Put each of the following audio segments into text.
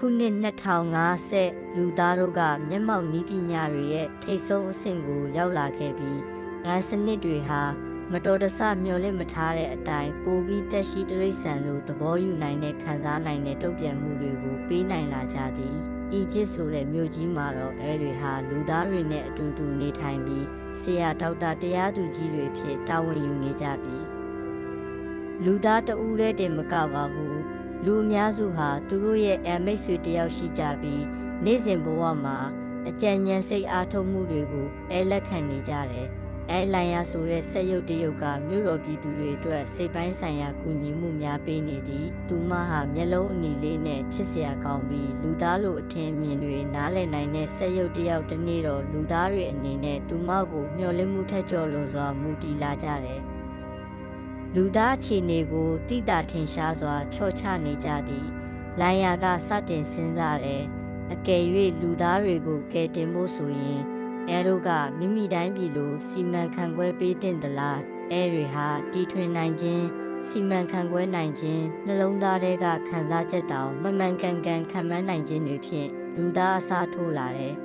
ခုနှစ်2050လူသားတို့ကမျက်မှောက်နည်းပညာတွေရဲ့ထိပ်ဆုံးအဆင့်ကိုရောက်လာခဲ့ပြီးငါးစနစ်တွေဟာမတော်တဆမျှော်လင့်မထားတဲ့အတိုင်းပိုပြီးသက်ရှိတိရစ္ဆာန်လိုသဘောယူနိုင်တဲ့ခံစားနိုင်တဲ့တုံ့ပြန်မှုတွေကိုပေးနိုင်လာကြသည်အီဂျစ်ဆိုတဲ့မြို့ကြီးမှာတော့အဲတွေဟာလူသားတွေနဲ့အတူတူနေထိုင်ပြီးဆရာဒေါက်တာတရားသူကြီးတွေဖြစ်တာဝန်ယူနေကြပြီလူသားတဦးတည်းတင်မကပါဘူးလူအများစုဟာသူတို့ရဲ့မိတ်ဆွေတယောက်ရှိကြပြီးနေ့စဉ်ဘဝမှာအကြံဉာဏ်စိတ်အားထုတ်မှုတွေကိုလက်ခံနေကြတယ်လိုင်ယာဆိုတဲ့ဆက်ရုပ်တရုတ်ကမြို့တော်ပြည်သူတွေအတွက်စိတ်ပိုင်းဆိုင်ရာကူညီမှုများပေးနေသည်သူမဟာမျက်လုံးအနီလေးနဲ့ချစ်စရာကောင်းပြီးလူသားလိုအထင်အမြင်တွေနားလည်နိုင်တဲ့ဆက်ရုပ်တယောက်တစ်နေ့တော့လူသားတွေအနေနဲ့သူမကိုမျှော်လင့်မှုထက်ကျော်လွန်စွာမူတည်လာကြတယ်လူသားအခြေအနေကိုတိတာထင်ရှားစွာချော့ချနေကြသည်လိုင်ယာကစတင်စဉ်းစားတယ်အကယ်၍လူသားတွေကိုကယ်တင်ဖို့ဆိုရင်တို့ကမိမိတိုင်းပြည်လိုစီမံခန့်ခွဲပေးတင်သလားတွေဟာတီထွင်နိုင်ခြင်းစီမံခန့်ခွဲနိုင်ခြင်းနှလုံးသားတွေကခံစားချက်တောင်မမှန်ကန်ကန်ခံမှန်းနိုင်ခြင်းတွေဖြင့်လူသားအစားထိုးလာတယ်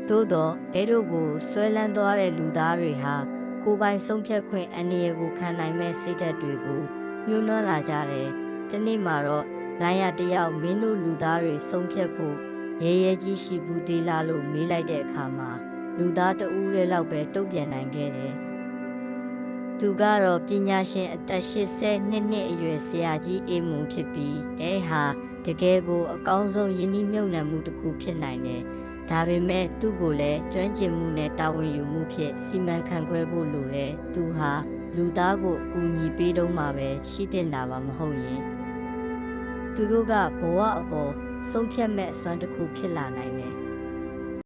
သို့တော့တို့ကိုဆွဲလန်းသွားတဲ့လူသားတွေဟာကိုယ်ပိုင်ဆုံးဖြတ်ခွင့်အန္တရာယ်ကိုခံနိုင်မဲ့စိတ်ဓာတ်တွေကိုညှိုးနှွမ်းလာကြတယ်ဒီနေ့မှာတော့လိုင်ယာတယောက်မင်းတို့လူသားတွေဆုံးဖြတ်ဖို့ရဲရဲကြီးရှိဘူးသေးလားလို့မေးလိုက်တဲ့အခါမှာလူသားတဦးရဲ့လောက်ပဲတုံ့ပြန်နိုင်ခဲ့တယ်။သူကတော့ပညာရှင်အသက်82နှစ်အရွယ်ဆရာကြီးအေမွန်ဖြစ်ပြီးဟာတကယ်ကိုအကောင်းဆုံးယဉ်ကျေးမြုပ်နှံမှုတစ်ခုဖြစ်နိုင်တယ်။ဒါပေမဲ့သူ့ကိုလည်းကျွမ်းကျင်မှုနဲ့တာဝန်ယူမှုဖြင့်စီမံခန့်ခွဲဖို့လိုတယ်။သူဟာလူသားကိုအကူအညီပေးတော့မှပဲရှိတင်တာပါမဟုတ်ရင်သူတို့ကဘဝအပေါ်ဆုံးဖြတ်မဲ့အစွမ်းတစ်ခုဖြစ်လာနိုင်တယ်